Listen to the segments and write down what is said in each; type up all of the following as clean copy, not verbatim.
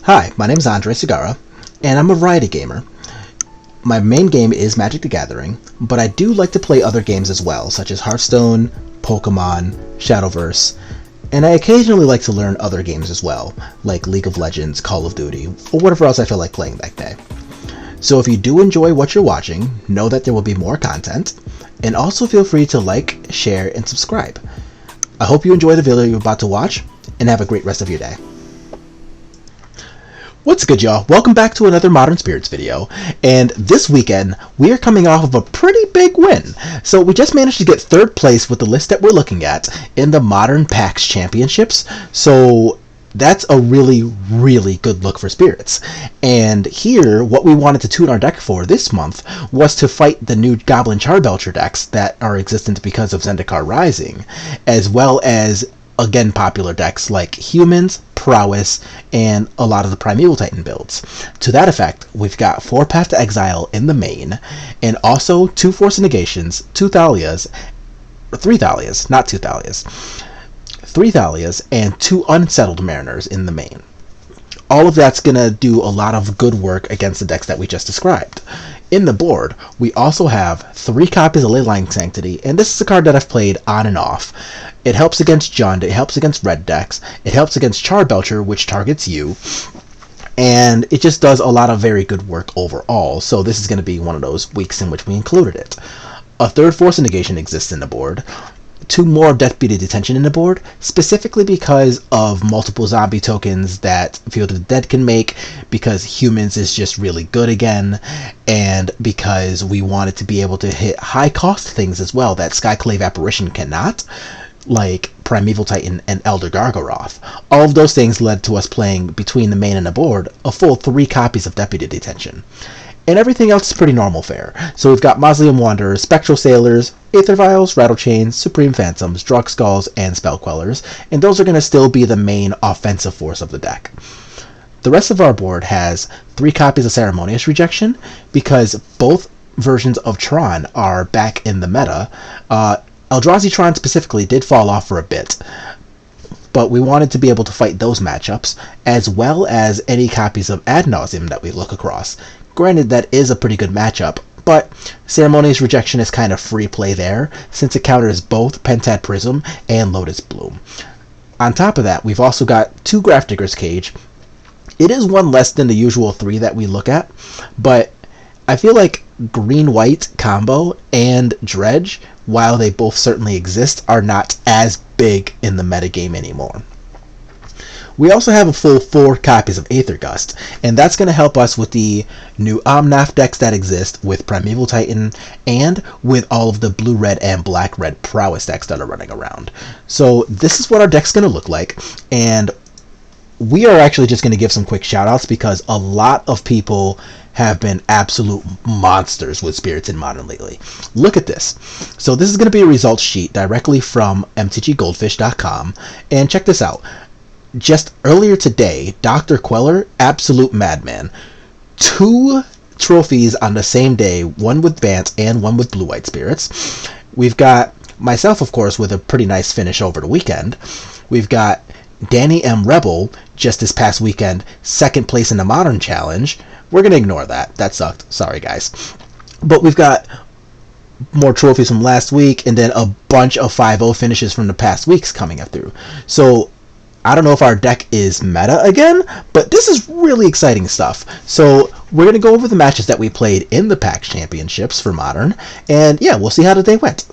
Hi, my name is Andre Segara, and I'm a variety gamer. My main game is Magic the Gathering, but I do like to play other games as well, such as Hearthstone, Pokemon, Shadowverse, and I occasionally like to learn other games as well, like League of Legends, Call of Duty, or whatever else I feel like playing that day. So if you do enjoy what you're watching, know that there will be more content, and also feel free to like, share, and subscribe. I hope you enjoy the video you're about to watch, and have a great rest of your day. What's good, y'all? Welcome back to another Modern Spirits video, and this weekend we are coming off of a pretty big win. So we just managed to get third place with the list that we're looking at in the Modern PAX Championships, so that's a really good look for Spirits. And here, what we wanted to tune our deck for this month was to fight the new Goblin Charbelcher decks that are existent because of Zendikar Rising, as well as again popular decks like Humans, Prowess, and a lot of the Primeval Titan builds. To that effect, we've got 4 Path to Exile in the main, and also 2 Force Negations, 3 Thalias, not 2 Thalias, 3 Thalias, and 2 Unsettled Mariners in the main. All of that's going to do a lot of good work against the decks that we just described. In the board, we also have 3 copies of Leyline Sanctity, and this is a card that I've played on and off. It helps against Jund, it helps against red decks, it helps against Charbelcher, which targets you, and it just does a lot of very good work overall, so this is going to be one of those weeks in which we included it. A 3rd Force Negation exists in the board, 2 more Death-Beated Detention in the board, specifically because of multiple zombie tokens that Field of the Dead can make, because Humans is just really good again, and because we wanted to be able to hit high-cost things as well that Skyclave Apparition cannot, like Primeval Titan and Elder Gargoroth. All of those things led to us playing between the main and the board a full 3 copies of Deputy Detention. And everything else is pretty normal fare. So we've got Mausoleum Wanderers, Spectral Sailors, Aether Vials, Rattlechains, Supreme Phantoms, Drug Skulls, and Spell Quellers, and those are going to still be the main offensive force of the deck. The rest of our board has 3 copies of Ceremonious Rejection, because both versions of Tron are back in the meta. Eldrazi Tron specifically did fall off for a bit, but we wanted to be able to fight those matchups, as well as any copies of Ad Nauseam that we look across. Granted, that is a pretty good matchup, but Ceremonious Rejection is kind of free play there, since it counters both Pentad Prism and Lotus Bloom. On top of that, we've also got 2 Grafdigger's Cage. It is 1 less than the usual 3 that we look at, but I feel like green-white combo and dredge, while they both certainly exist, are not as big in the metagame anymore. We also have a full 4 copies of Aether Gust, and that's going to help us with the new Omnath decks that exist with Primeval Titan, and with all of the blue-red and black-red Prowess decks that are running around. So this is what our deck's going to look like, and we are actually just going to give some quick shout-outs because a lot of people have been absolute monsters with Spirits in Modern lately. Look at this. So this is going to be a results sheet directly from mtggoldfish.com, and check this out. Just earlier today, Dr. Queller, absolute madman. 2 trophies on the same day, one with Bant and one with Blue-White Spirits. We've got myself, of course, with a pretty nice finish over the weekend. We've got Danny M. Rebel, just this past weekend, 2nd place in the Modern Challenge. We're going to ignore that. That sucked. Sorry, guys. But we've got more trophies from last week, and then a bunch of 5-0 finishes from the past weeks coming up through. So I don't know if our deck is meta again, but this is really exciting stuff. So we're going to go over the matches that we played in the PAX Championships for Modern, and yeah, we'll see how the day went.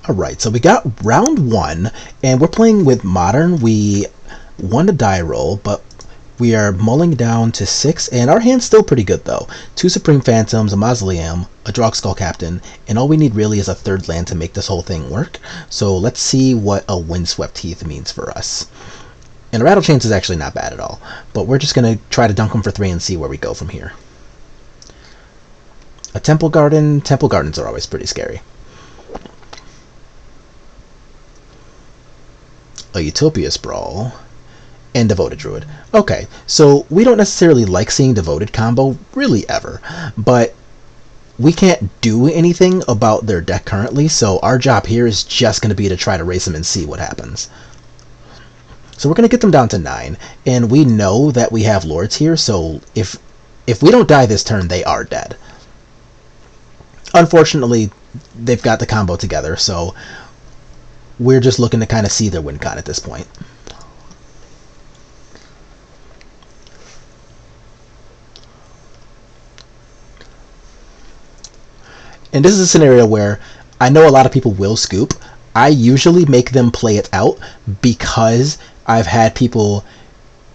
Alright, so we got round 1, and we're playing with Modern. We won the die roll, but we are mulling down to 6, and our hand's still pretty good though. 2 Supreme Phantoms, a Mausoleum, a Drogskull Captain, and all we need really is a 3rd land to make this whole thing work. So let's see what a Windswept Heath means for us. And a Rattlechains is actually not bad at all, but we're just going to try to dunk them for 3 and see where we go from here. A Temple Garden. Temple Gardens are always pretty scary. A Utopia Sprawl. And Devoted Druid. Okay, so we don't necessarily like seeing Devoted combo, really ever, but we can't do anything about their deck currently, so our job here is just going to be to try to race them and see what happens. So we're going to get them down to 9, and we know that we have lords here, so if we don't die this turn, they are dead. Unfortunately, they've got the combo together, so we're just looking to kind of see their win con at this point. And this is a scenario where I know a lot of people will scoop. I usually make them play it out because I've had people,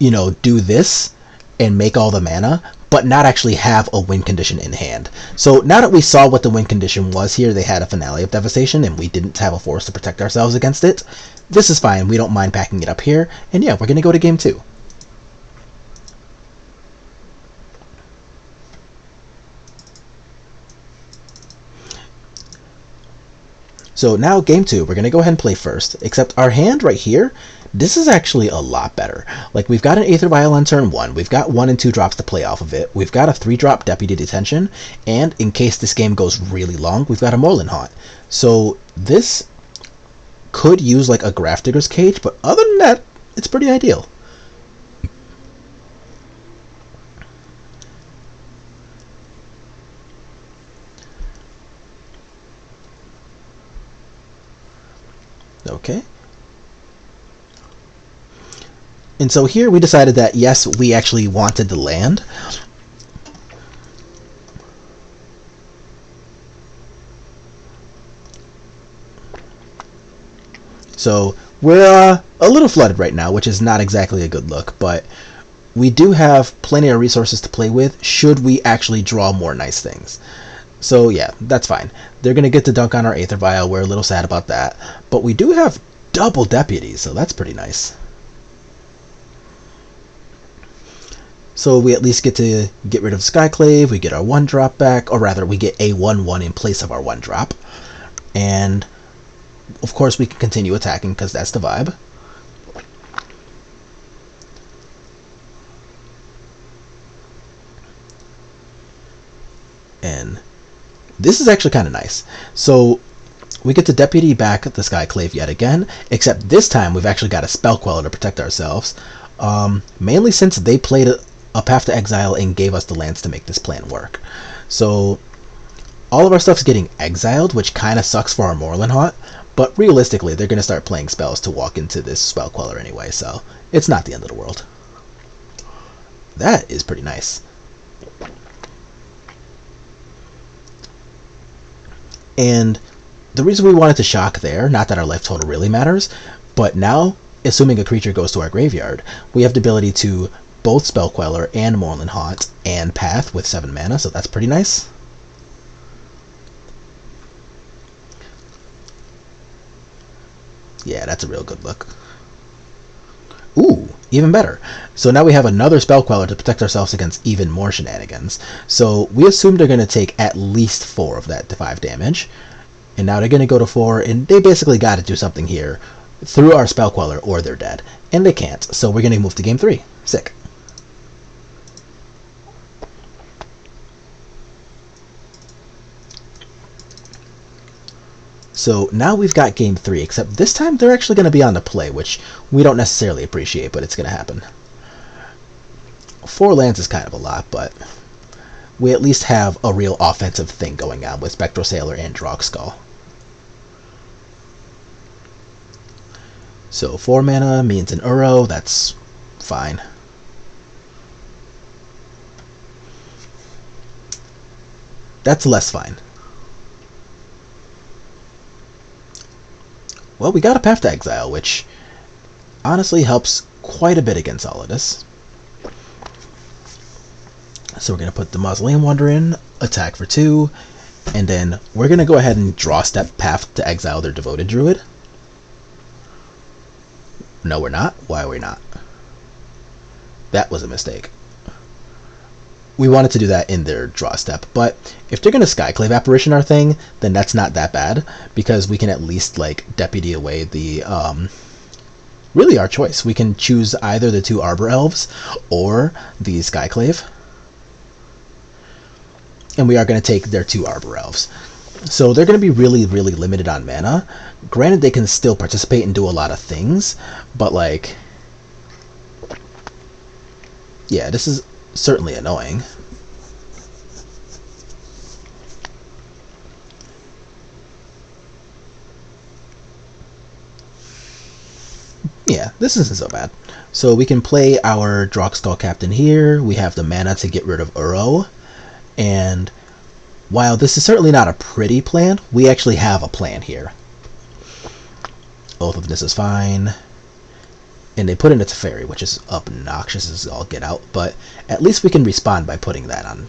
you know, do this and make all the mana, but not actually have a win condition in hand. So now that we saw what the win condition was here, they had a Finale of Devastation, and we didn't have a force to protect ourselves against it. This is fine. We don't mind packing it up here. And yeah, we're going to go to game 2. So now game 2, we're going to go ahead and play first, except our hand right here, this is actually a lot better. Like, we've got an Aether Vial on turn 1, we've got 1 and 2 drops to play off of it, we've got a 3-drop Deputy Detention, and in case this game goes really long, we've got a Moorland Haunt. So this could use like a Grafdigger's Cage, but other than that, it's pretty ideal. Okay. And so here we decided that, yes, we actually wanted the land. So we're a little flooded right now, which is not exactly a good look, but we do have plenty of resources to play with should we actually draw more nice things. So yeah, that's fine. They're going to get to dunk on our Aether Vial. We're a little sad about that. But we do have double deputies, so that's pretty nice. So we at least get to get rid of Skyclave, we get our 1-drop back, or rather we get a 1/1 in place of our 1-drop. And of course we can continue attacking because that's the vibe. And this is actually kind of nice. So we get to deputy back the Skyclave yet again, except this time we've actually got a Spell Queller to protect ourselves. Mainly since they played a Path to Exile and gave us the lands to make this plan work. So all of our stuff's getting exiled, which kind of sucks for our Moorland Haunt, but realistically they're going to start playing spells to walk into this Spell Queller anyway, so it's not the end of the world. That is pretty nice. And the reason we wanted to shock there, not that our life total really matters, but now, assuming a creature goes to our graveyard, we have the ability to both Spell Queller and Moorland Haunt and Path with 7 mana, so that's pretty nice. Yeah, that's a real good look. Ooh, even better. So now we have another Spell Queller to protect ourselves against even more shenanigans. So we assume they're going to take at least 4 of that 5 damage. And now they're going to go to 4, and they basically got to do something here through our Spell Queller or they're dead. And they can't, so we're going to move to game 3. Sick. So now we've got game 3, except this time they're actually going to be on the play, which we don't necessarily appreciate, but it's going to happen. 4 lands is kind of a lot, but we at least have a real offensive thing going on with Spectral Sailor and Drogskull. So 4 mana means an Uro, that's fine. That's less fine. Well, we got a Path to Exile, which honestly helps quite a bit against all of this. So we're going to put the Mausoleum Wanderer in, attack for 2, and then we're going to go ahead and draw step Path to Exile their Devoted Druid. No, we're not. Why are we not? That was a mistake. We wanted to do that in their draw step, but if they're going to Skyclave Apparition our thing, then that's not that bad, because we can at least like deputy away the really our choice. We can choose either the 2 Arbor Elves or the Skyclave, and we are going to take their 2 Arbor Elves. So they're going to be really, really limited on mana. Granted, they can still participate and do a lot of things, but like Yeah, this is certainly annoying. Yeah, this isn't so bad. So we can play our Drogskull Captain here. We have the mana to get rid of Uro. And while this is certainly not a pretty plan, we actually have a plan here. Oath of This is fine. And they put in a Teferi, which is obnoxious as all get out. But at least we can respond by putting that on.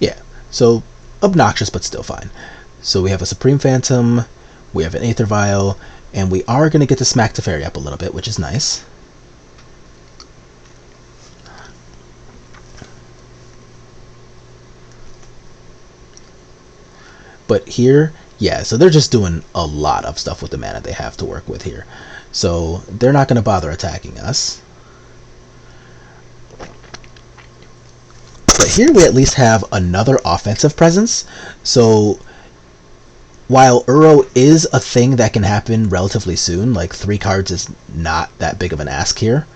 Yeah, so obnoxious but still fine. So we have a Supreme Phantom, we have an Aether Vial, and we are going to get to smack Teferi up a little bit, which is nice. But here, yeah, so they're just doing a lot of stuff with the mana they have to work with here. So they're not going to bother attacking us. But here we at least have another offensive presence. So while Uro is a thing that can happen relatively soon, like 3 cards is not that big of an ask here,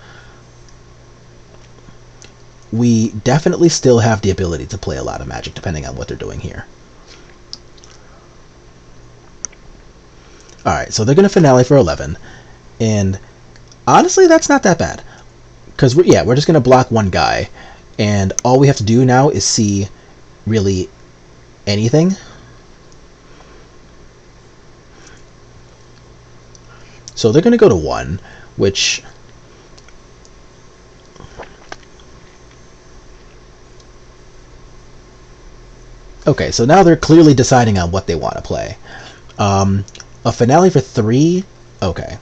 we definitely still have the ability to play a lot of Magic depending on what they're doing here. Alright, so they're going to Finale for 11, and honestly that's not that bad, because we're just going to block one guy, and all we have to do now is see really anything. So they're going to go to 1, which... Okay, so now they're clearly deciding on what they want to play. A Finale for 3? Okay.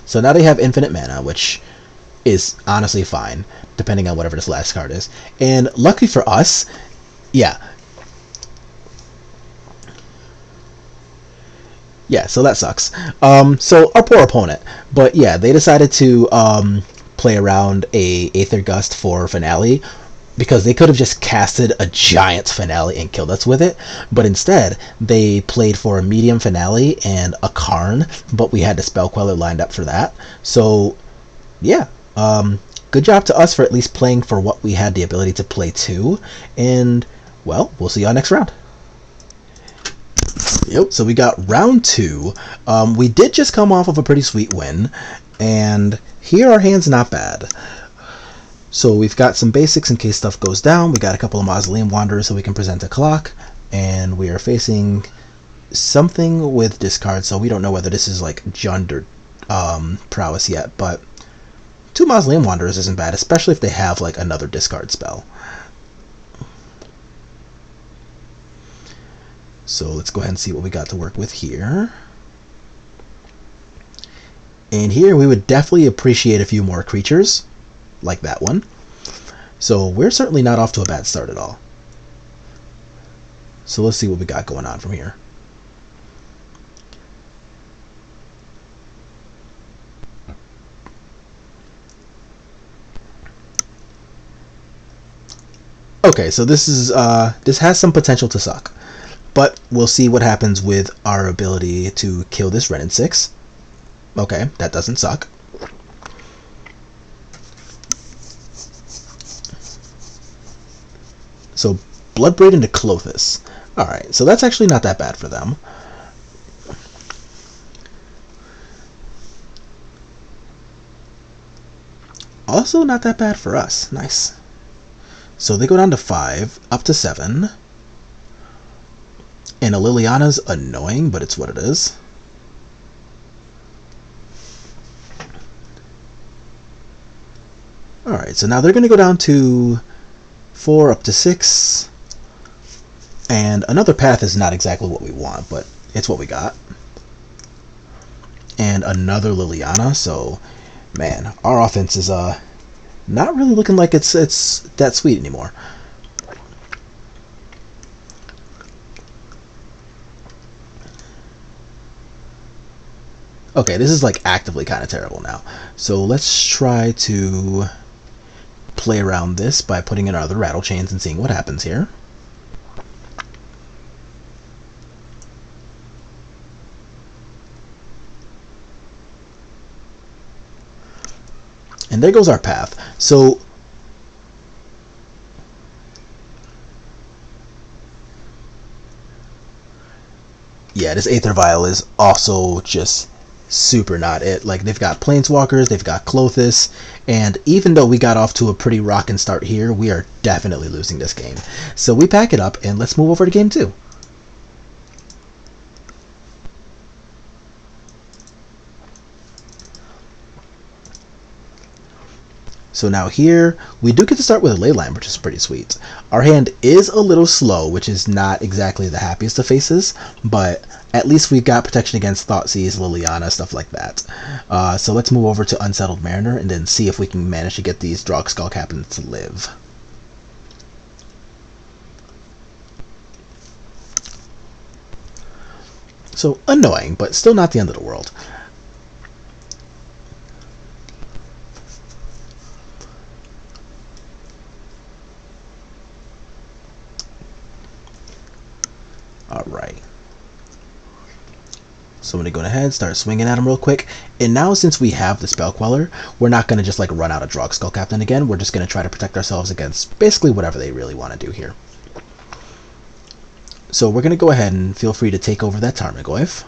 So now they have infinite mana, which is honestly fine, depending on whatever this last card is. And lucky for us, yeah, so that sucks. So our poor opponent. But yeah, they decided to play around a Aether Gust for Finale, because they could have just casted a giant Finale and killed us with it, but instead they played for a medium Finale and a Karn, but we had the Spell Queller lined up for that. So yeah, good job to us for at least playing for what we had the ability to play to, and well, we'll see y'all next round. Yep, so we got round 2. We did just come off of a pretty sweet win, and here our hand's not bad. So we've got some basics in case stuff goes down. We got a couple of Mausoleum Wanderers so we can present a clock, and we are facing something with discard, so we don't know whether this is like Jund or Prowess yet, but 2 Mausoleum Wanderers isn't bad, especially if they have like another discard spell. So let's go ahead and see what we got to work with here. And here we would definitely appreciate a few more creatures, like that one. So we're certainly not off to a bad start at all. So let's see what we got going on from here. Okay, so this has some potential to suck, but we'll see what happens with our ability to kill this Ren in 6. Okay, that doesn't suck. So Bloodbraid into Clothis. Alright, so that's actually not that bad for them. Also not that bad for us. Nice. So they go down to 5, up to 7. And a Liliana's annoying, but it's what it is. Alright, so now they're going to go down to 4, up to 6. And another path is not exactly what we want, but it's what we got. And another Liliana, so man, our offense is not really looking like it's that sweet anymore. Okay, this is like actively kind of terrible now. So let's try to play around this by putting in our other rattle chains and seeing what happens here. And there goes our path. So yeah, this Aether Vial is also just super not it. Like, they've got Planeswalkers, they've got Clothis, and even though we got off to a pretty rockin' start here, we are definitely losing this game. So we pack it up, and let's move over to game 2. So now here, we do get to start with a Leyline, which is pretty sweet. Our hand is a little slow, which is not exactly the happiest of faces, but at least we've got protection against Thoughtseize, Liliana, stuff like that. So let's move over to Unsettled Mariner and then see if we can manage to get these Drog Skull Captains to live. So annoying, but still not the end of the world. Alright. So I'm going to go ahead, start swinging at him real quick. And now since we have the Spell Queller, we're not going to just like run out of Drog Skull Captain again. We're just going to try to protect ourselves against basically whatever they really want to do here. So we're going to go ahead and feel free to take over that Tarmogoyf.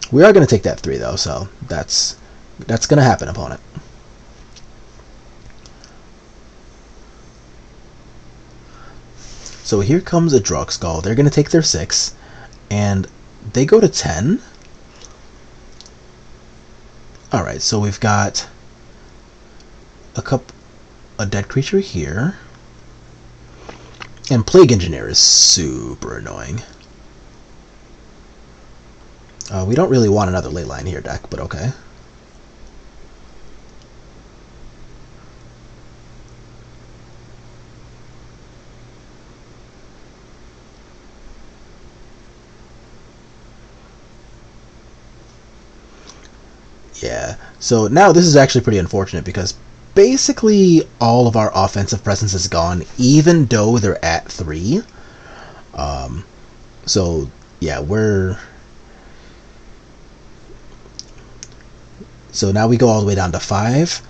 We are going to take that 3 though, so that's going to happen, opponent. So here comes a Drog Skull. They're going to take their 6, and they go to 10. Alright, so we've got a dead creature here. And Plague Engineer is super annoying. We don't really want another Leyline here deck, but okay. Yeah, so now this is actually pretty unfortunate because basically all of our offensive presence is gone, even though they're at 3. So yeah, so now we go all the way down to 5,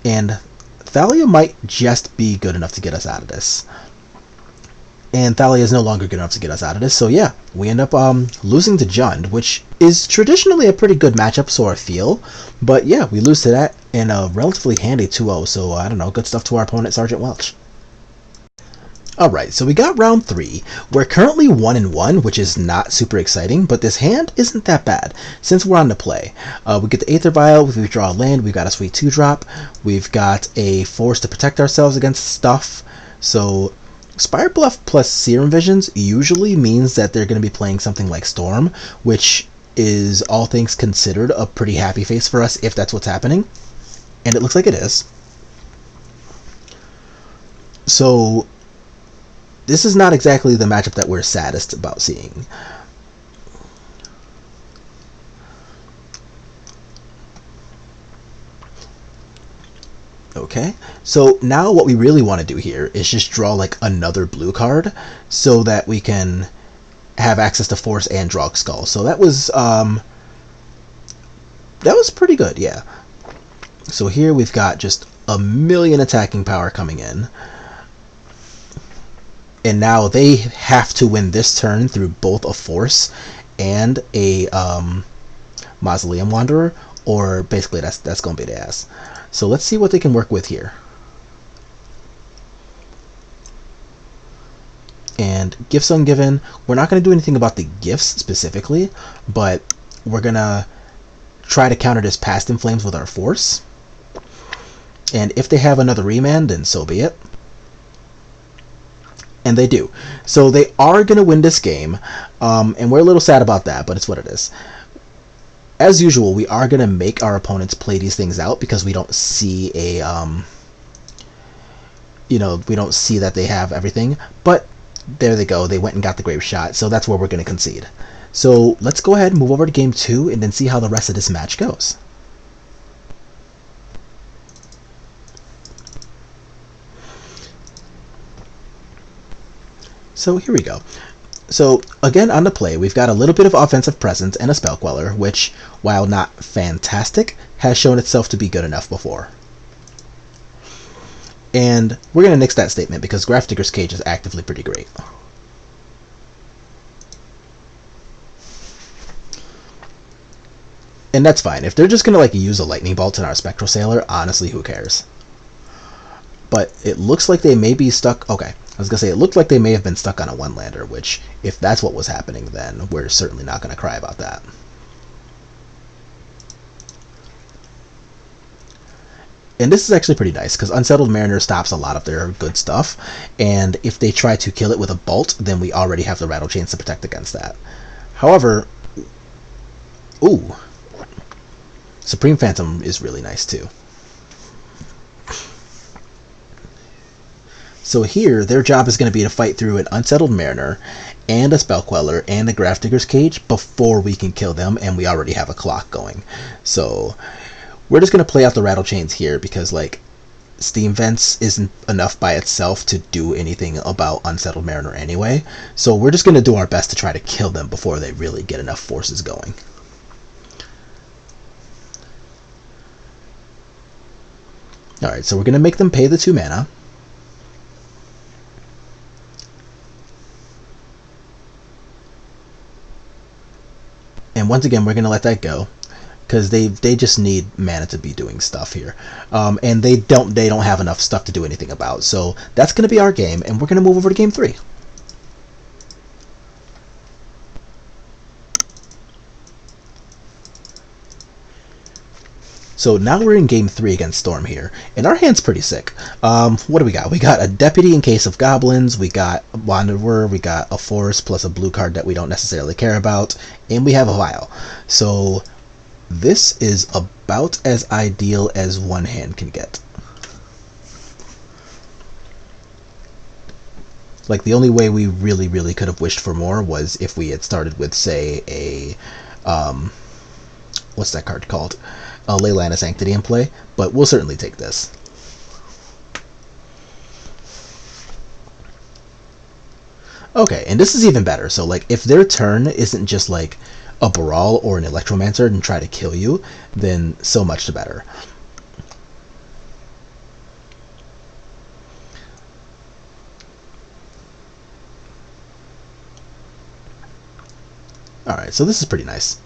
and Thalia might just be good enough to get us out of this. And Thalia is no longer good enough to get us out of this, so yeah, we end up losing to Jund, which is traditionally a pretty good matchup, so I feel. But yeah, we lose to that in a relatively handy 2-0, so I don't know, good stuff to our opponent, Sergeant Welch. Alright, so we got round 3. We're currently 1-1, which is not super exciting, but this hand isn't that bad, since we're on the play. We get the Aether Vial, if we draw a land, we've got a sweet 2-drop, we've got a force to protect ourselves against stuff, so Spire Bluff plus Serum Visions usually means that they're going to be playing something like Storm, which is, all things considered, a pretty happy face for us if that's what's happening. And it looks like it is. So this is not exactly the matchup that we're saddest about seeing. Okay, so now what we really want to do here is just draw like another blue card so that we can have access to Force and Drog Skull. So that was pretty good, yeah. So here we've got just a million attacking power coming in. And now they have to win this turn through both a Force and a Mausoleum Wanderer, or basically that's going to be the ass. So let's see what they can work with here. And Gifts Ungiven, we're not going to do anything about the gifts specifically, but we're going to try to counter this Past in Flames with our Force. And if they have another Remand, then so be it. And they do. So they are going to win this game, and we're a little sad about that, but it's what it is. As usual, we are going to make our opponents play these things out because we don't see a, we don't see that they have everything. But there they go. They went and got the Grave Shot, so that's where we're going to concede. So let's go ahead and move over to game 2 and then see how the rest of this match goes. So here we go. So again, on the play, we've got a little bit of offensive presence and a Spell Queller, which, while not fantastic, has shown itself to be good enough before. And we're going to nix that statement because Grafdigger's Cage is actively pretty great. And that's fine. If they're just going to like use a Lightning Bolt in our Spectral Sailor, honestly, who cares? But it looks like they may be stuck. Okay, I was going to say it looked like they may have been stuck on a one-lander, which, if that's what was happening, then we're certainly not going to cry about that. And this is actually pretty nice, because Unsettled Mariner stops a lot of their good stuff, and if they try to kill it with a bolt, then we already have the Rattle Chains to protect against that. However, ooh, Supreme Phantom is really nice too. So here, their job is going to be to fight through an Unsettled Mariner, and a Spell Queller, and a Grafdigger's Cage before we can kill them, and we already have a clock going. So we're just going to play out the Rattle Chains here because, like, Steam Vents isn't enough by itself to do anything about Unsettled Mariner anyway. So we're just going to do our best to try to kill them before they really get enough forces going. Alright, so we're going to make them pay the 2 mana. And once again, we're going to let that go. Because they just need mana to be doing stuff here, and they don't have enough stuff to do anything about. So that's going to be our game, and we're going to move over to game 3. So now we're in game 3 against Storm here, and our hand's pretty sick. What do we got? We got a Deputy in case of goblins, we got a Wanderer, we got a Forest plus a blue card that we don't necessarily care about, and we have a Vial. So this is about as ideal as one hand can get. Like, the only way we really could have wished for more was if we had started with, say, a what's that card called? A Leyline of Sanctity in play, but we'll certainly take this. Okay, and this is even better. So, like, if their turn isn't just like a Brawl or an Electromancer and try to kill you, then so much the better. Alright, so this is pretty nice.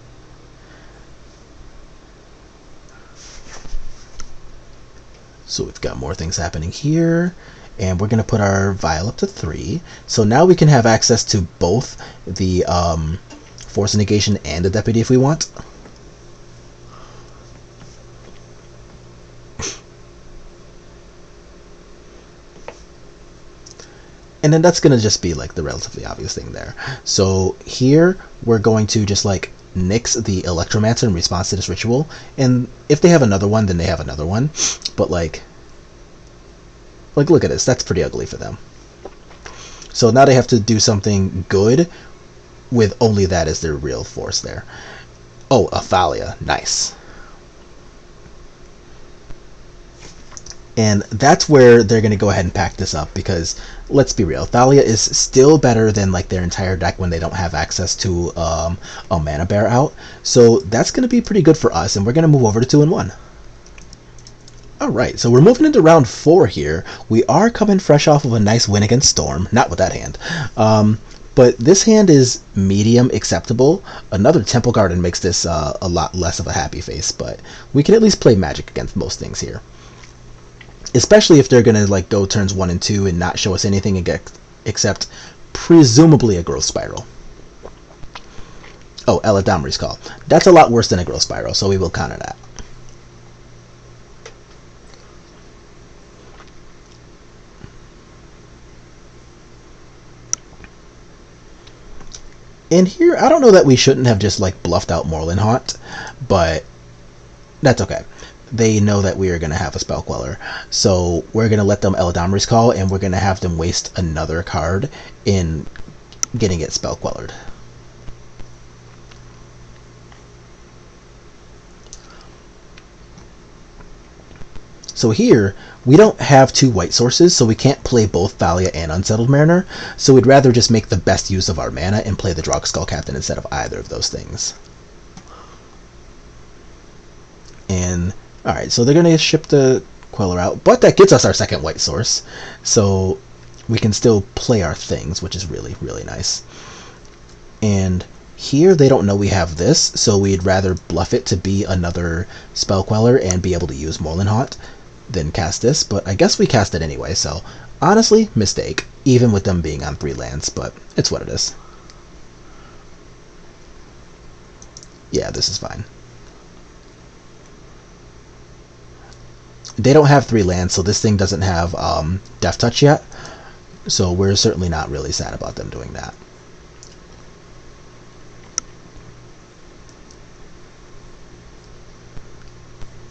So we've got more things happening here, and we're going to put our Vial up to 3. So now we can have access to both the Force Negation and a Deputy if we want. And then that's going to just be like the relatively obvious thing there. So here we're going to just like nix the Electromancer in response to this ritual, and if they have another one, then they have another one. But like look at this, that's pretty ugly for them. So now they have to do something good with only that as their real force there. Oh, a Thalia, nice. And that's where they're going to go ahead and pack this up, because let's be real, Thalia is still better than like their entire deck when they don't have access to a Mana Bear out. So that's going to be pretty good for us, and we're going to move over to 2-1. Alright, so we're moving into round 4 here. We are coming fresh off of a nice win against Storm, not with that hand. But this hand is medium acceptable. Another Temple Garden makes this a lot less of a happy face, but we can at least play Magic against most things here. Especially if they're going to like go turns 1 and 2 and not show us anything except presumably a Growth Spiral. Oh, Eladamri's Call. That's a lot worse than a Growth Spiral, so we will counter that. And here, I don't know that we shouldn't have just like bluffed out Moorland Haunt, but that's okay. They know that we are going to have a Spell Queller, so we're going to let them Eladamri's Call, and we're going to have them waste another card in getting it Spell Quellered. So here, we don't have 2 white sources, so we can't play both Thalia and Unsettled Mariner, so we'd rather just make the best use of our mana and play the Drogskol Captain instead of either of those things. And, alright, so they're going to ship the Queller out, but that gets us our second white source, so we can still play our things, which is really, really nice. And here they don't know we have this, so we'd rather bluff it to be another Spell Queller and be able to use Molenhaunt than cast this, but I guess we cast it anyway, so honestly, mistake, even with them being on 3 lands, but it's what it is. Yeah, this is fine. They don't have 3 lands, so this thing doesn't have Death Touch yet, so we're certainly not really sad about them doing that.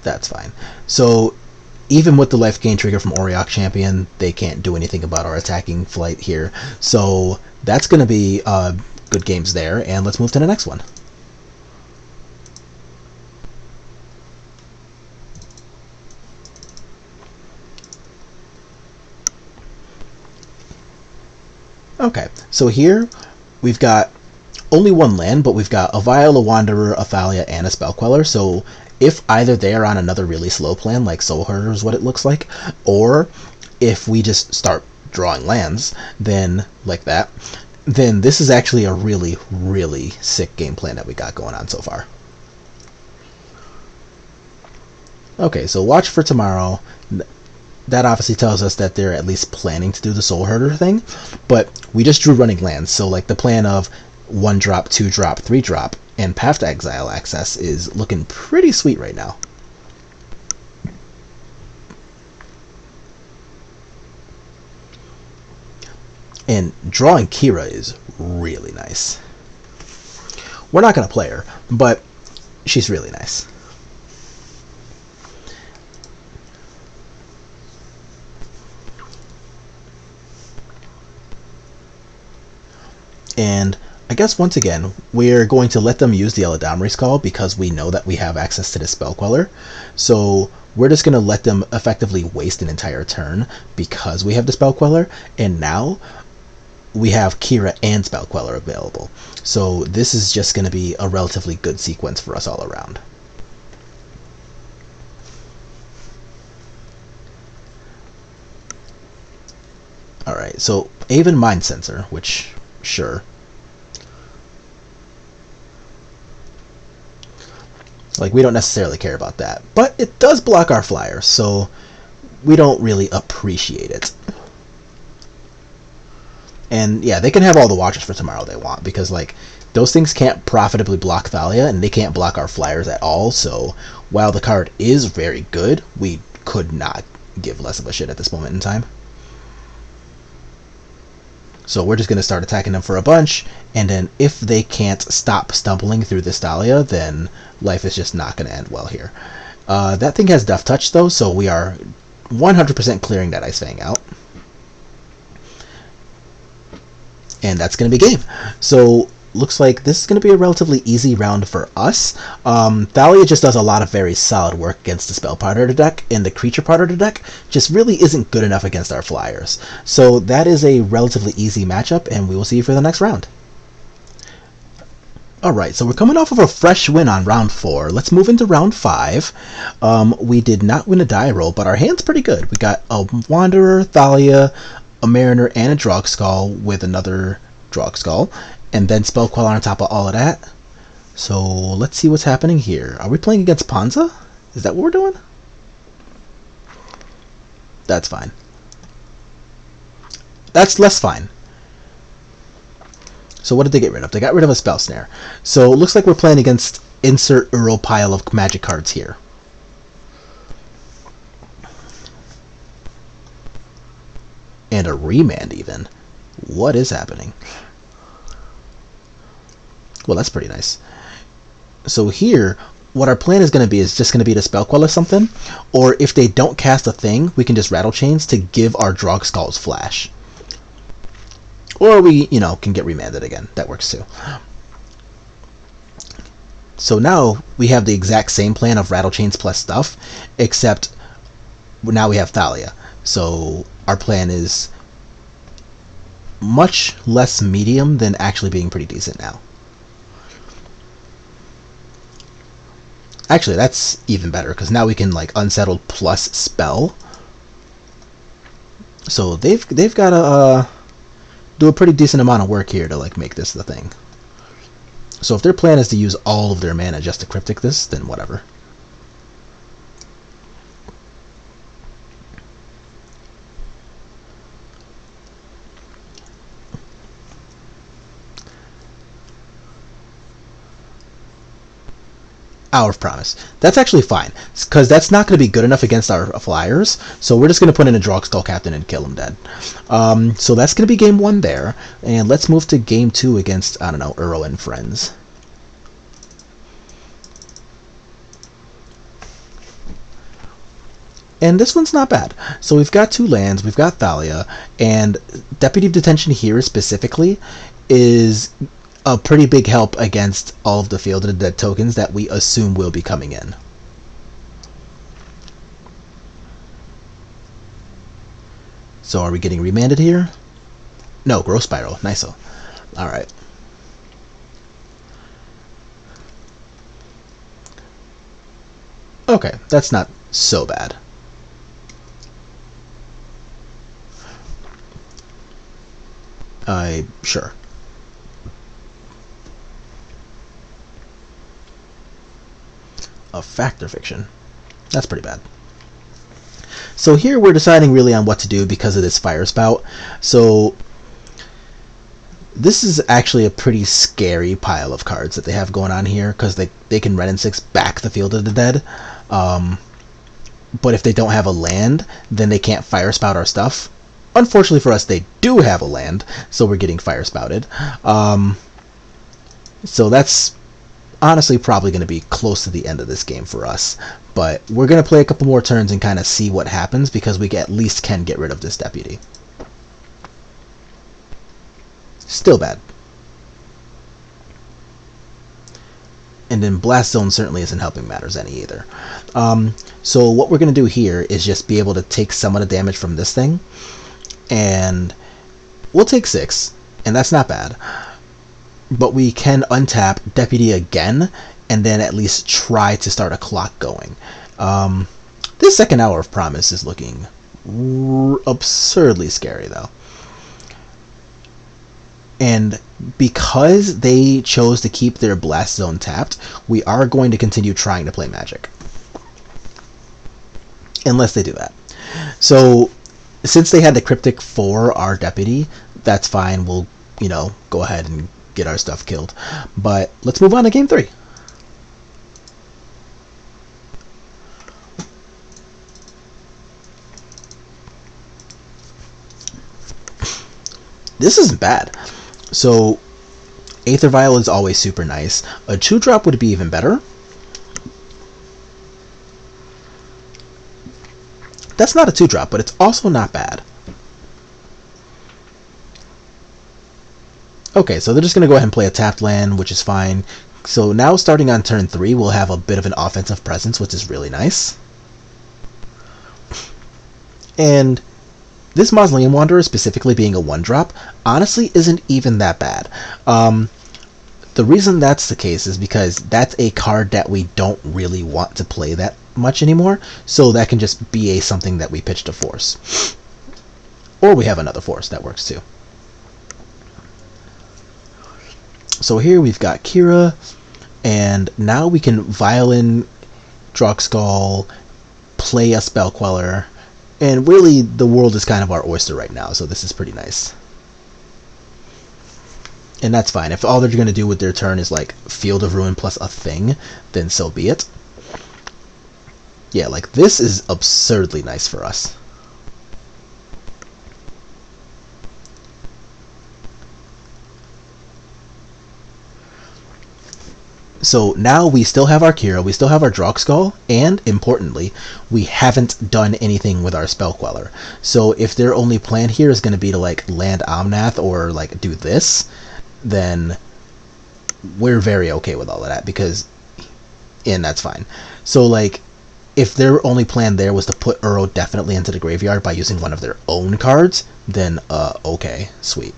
That's fine. So even with the life gain trigger from Auriok Champion, they can't do anything about our attacking flight here. So that's going to be good games there, and let's move to the next one. Okay, so here we've got only 1 land, but we've got a Vial, a Wanderer, a Thalia, and a Spell Queller, so if either they are on another really slow plan, like Soulherder is what it looks like, or if we just start drawing lands, then like that, then this is actually a really, really sick game plan that we got going on so far. Okay, so watch for tomorrow. That obviously tells us that they're at least planning to do the Soulherder thing, but we just drew running lands, so like the plan of 1 drop, 2 drop, 3 drop, and Path to Exile access is looking pretty sweet right now. And drawing Kira is really nice. We're not going to play her, but she's really nice. And I guess once again, we're going to let them use the Eladamri's Call because we know that we have access to the Spell Queller. So we're just going to let them effectively waste an entire turn because we have the Spell Queller, and now we have Kira and Spell Queller available. So this is just going to be a relatively good sequence for us all around. Alright, so Aven Mind Sensor, which, sure. Like, we don't necessarily care about that. But it does block our flyers, so we don't really appreciate it. And yeah, they can have all the Watchers for tomorrow they want, because like those things can't profitably block Thalia, and they can't block our flyers at all, so while the card is very good, we could not give less of a shit at this moment in time. So we're just going to start attacking them for a bunch, and then if they can't stop stumbling through this Thalia, then life is just not going to end well here. That thing has Death Touch though, so we are 100% clearing that Ice Fang out. And that's going to be game. So looks like this is going to be a relatively easy round for us. Thalia just does a lot of very solid work against the spell part of the deck, and the creature part of the deck just really isn't good enough against our flyers. So that is a relatively easy matchup, and we will see you for the next round. Alright, so we're coming off of a fresh win on round 4. Let's move into round 5. We did not win a die roll, but our hand's pretty good. We got a Wanderer, Thalia, a Mariner, and a Drogskol with another Drogskol, and then Spell Queller on top of all of that. So let's see what's happening here. Are we playing against Ponza? Is that what we're doing? That's fine. That's less fine. So what did they get rid of? They got rid of a Spell Snare. So it looks like we're playing against insert Uro pile of magic cards here. And a Remand even. What is happening? Well, that's pretty nice. So here, what our plan is going to be is just going to be to Spell Queller something, or if they don't cast a thing, we can just Rattle Chains to give our Drogskulls flash. Or we, can get remanded again. That works too. So now we have the exact same plan of Rattle Chains plus stuff, except now we have Thalia. So our plan is much less medium than actually being pretty decent now. Actually, that's even better, because now we can like Unsettled plus Spell. So they've got to do a pretty decent amount of work here to like make this the thing. So if their plan is to use all of their mana just to Cryptic this, then whatever. Hour of Promise. That's actually fine, because that's not going to be good enough against our flyers, so we're just going to put in a Dragskull Captain and kill him dead. So that's going to be game 1 there, and let's move to game 2 against, I don't know, Uro and Friends. And this one's not bad. So we've got 2 lands, we've got Thalia, and Deputy of Detention here specifically is a pretty big help against all of the Field of the Dead tokens that we assume will be coming in. So are we getting remanded here? No, Growth Spiral. Nice. Alright. Okay, that's not so bad. Sure. A Fact or Fiction. That's pretty bad. So here we're deciding really on what to do because of this Fire Spout. So this is actually a pretty scary pile of cards that they have going on here, because they can Red and 6 back the Field of the Dead. But if they don't have a land, then they can't Fire Spout our stuff. Unfortunately for us, they do have a land, so we're getting Fire Spouted. So that's honestly probably going to be close to the end of this game for us. But we're going to play a couple more turns and kind of see what happens, because we at least can get rid of this Deputy. Still bad. And then Blast Zone certainly isn't helping matters any either. So what we're going to do here is just be able to take some of the damage from this thing. And we'll take 6, and that's not bad. But we can untap Deputy again, and then at least try to start a clock going. This second Hour of Promise is looking absurdly scary, though. And because they chose to keep their Blast Zone tapped, we are going to continue trying to play Magic. Unless they do that. So since they had the Cryptic for our Deputy, that's fine. We'll, go ahead and get our stuff killed. But let's move on to game 3. This isn't bad. So Aether Vial is always super nice. A 2-drop would be even better. That's not a 2-drop, but it's also not bad. Okay, so they're just going to go ahead and play a tapped land, which is fine. So now starting on turn 3, we'll have a bit of an offensive presence, which is really nice. And this Mausoleum Wanderer, specifically being a 1-drop, honestly isn't even that bad. The reason that's the case is because that's a card that we don't really want to play that much anymore, so that can just be something that we pitch to Force. Or we have another Force, that works too. So here we've got Kira, and now we can Violin, Dragskull, play a Spell Queller, and really the world is kind of our oyster right now, so this is pretty nice. And that's fine. If all they're going to do with their turn is like Field of Ruin plus a thing, then so be it. Yeah, like this is absurdly nice for us. So now we still have our Kira, we still have our Dragskull, and importantly, we haven't done anything with our Spell Queller. So if their only plan here is going to be to like land Omnath or like do this, then we're very okay with all of that, because, and that's fine. So like, if their only plan there was to put Uro definitely into the graveyard by using one of their own cards, then okay, sweet.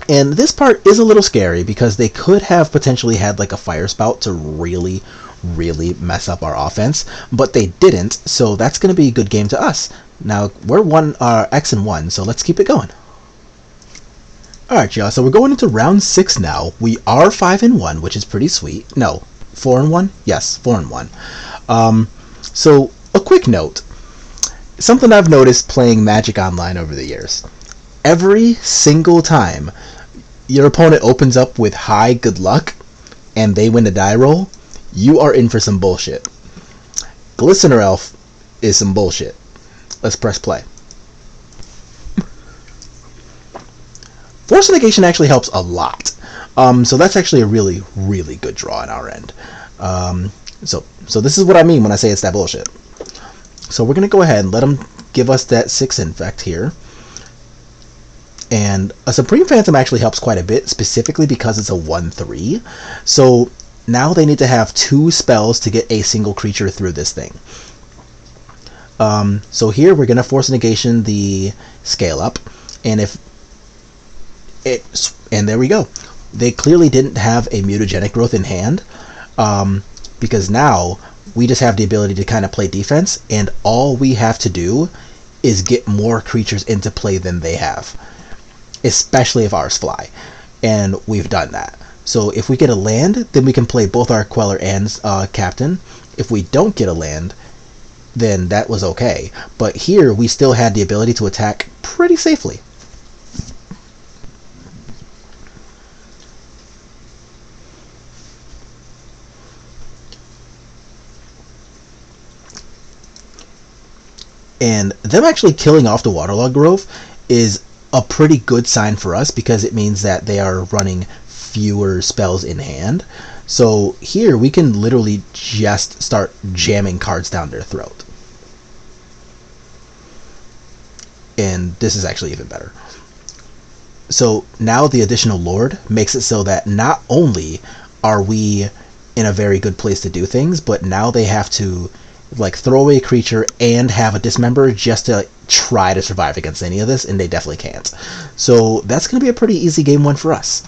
And this part is a little scary because they could have potentially had like a fire spout to really mess up our offense, but they didn't, so that's going to be a good game to us. Now we're X and 1, so let's keep it going. Alright, y'all, so we're going into round 6 now. We are 5 and 1, which is pretty sweet. No, 4 and 1? Yes, 4 and 1. So a quick note. Something I've noticed playing Magic Online over the years. Every single time your opponent opens up with high good luck and they win a die roll, you are in for some bullshit. Glistener Elf is some bullshit. Let's press play. Force Negation actually helps a lot. So that's actually a really good draw on our end. So this is what I mean when I say it's that bullshit. So we're going to go ahead and let them give us that 6 Infect here. And a Supreme Phantom actually helps quite a bit, specifically because it's a 1/3. So now they need to have 2 spells to get a single creature through this thing. So here we're going to Force Negation the Scale Up, and and there we go. They clearly didn't have a Mutagenic Growth in hand, because now we just have the ability to kind of play defense, and all we have to do is get more creatures into play than they have, especially if ours fly, and we've done that. So if we get a land, then we can play both our Queller and Captain. If we don't get a land, then that was okay, but here we still had the ability to attack pretty safely. And them actually killing off the Waterlog Grove is a pretty good sign for us, because it means that they are running fewer spells in hand. So here we can literally just start jamming cards down their throat. And this is actually even better. So now the additional Lord makes it so that not only are we in a very good place to do things, but now they have to like throw away a creature and have a Dismember just to try to survive against any of this, and they definitely can't. So that's going to be a pretty easy game 1 for us.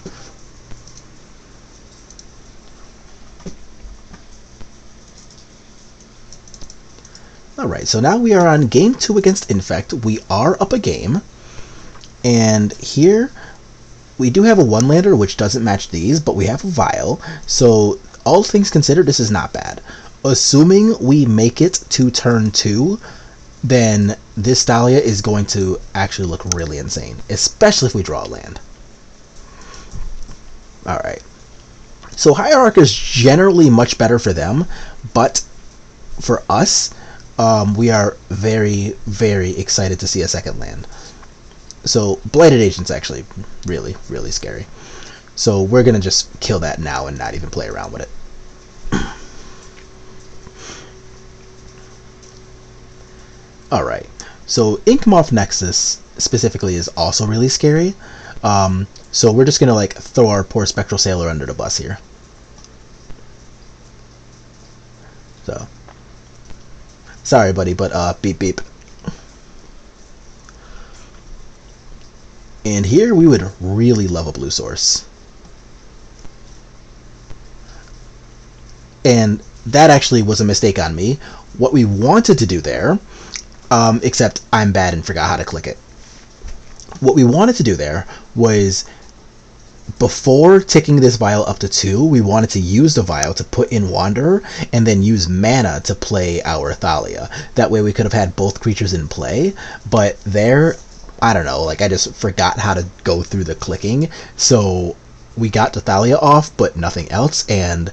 Alright, so now we are on game 2 against Infect. We are up a game, and here we do have a 1-lander which doesn't match these, but we have a Vial, so all things considered, this is not bad. Assuming we make it to turn 2, then this Dahlia is going to actually look really insane, especially if we draw a land. Alright. So Hierarch is generally much better for them, but for us, we are very excited to see a second land. So Blighted Agent's actually really scary. So we're going to just kill that now and not even play around with it. Alright, so Inkmoth Nexus specifically is also really scary. So we're just going to like throw our poor Spectral Sailor under the bus here. So, sorry buddy, but beep beep. And here we would really love a blue source. And that actually was a mistake on me. What we wanted to do there, except I'm bad and forgot how to click it. What we wanted to do there was, before ticking this Vial up to 2, we wanted to use the Vial to put in Wanderer, and then use mana to play our Thalia. That way we could have had both creatures in play, but there, I don't know, like I just forgot how to go through the clicking, so we got the Thalia off, but nothing else, and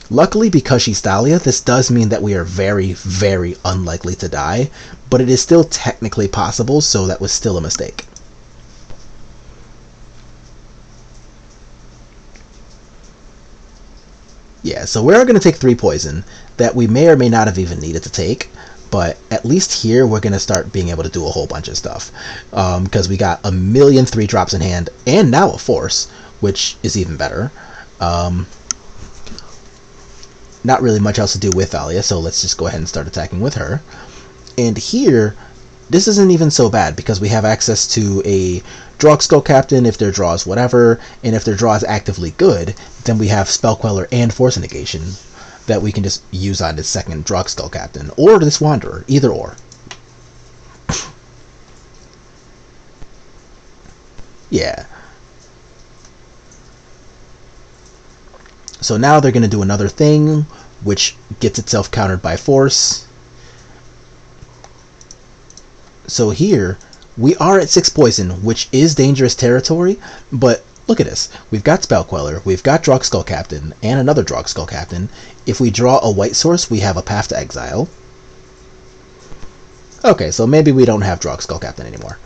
luckily, because she's Thalia, this does mean that we are very unlikely to die, but it is still technically possible, so that was still a mistake. Yeah, so we're going to take 3 poison that we may or may not have even needed to take, but at least here we're going to start being able to do a whole bunch of stuff, because we got a million 3-drops in hand, and now a Force, which is even better. not really much else to do with Thalia, so let's just go ahead and start attacking with her. And here, this isn't even so bad because we have access to a Drogsko Captain if their draw is whatever, and if their draw is actively good, then we have Spell Queller and Force Negation that we can just use on this second Drogsko Captain, or this Wanderer, either or. Yeah. So now they're going to do another thing, which gets itself countered by Force. So here, we are at 6 poison, which is dangerous territory, but look at this. We've got Spell Queller, we've got Drogsko Captain, and another Drogsko Captain. If we draw a white source, we have a Path to Exile. Okay, so maybe we don't have Drogsko Captain anymore.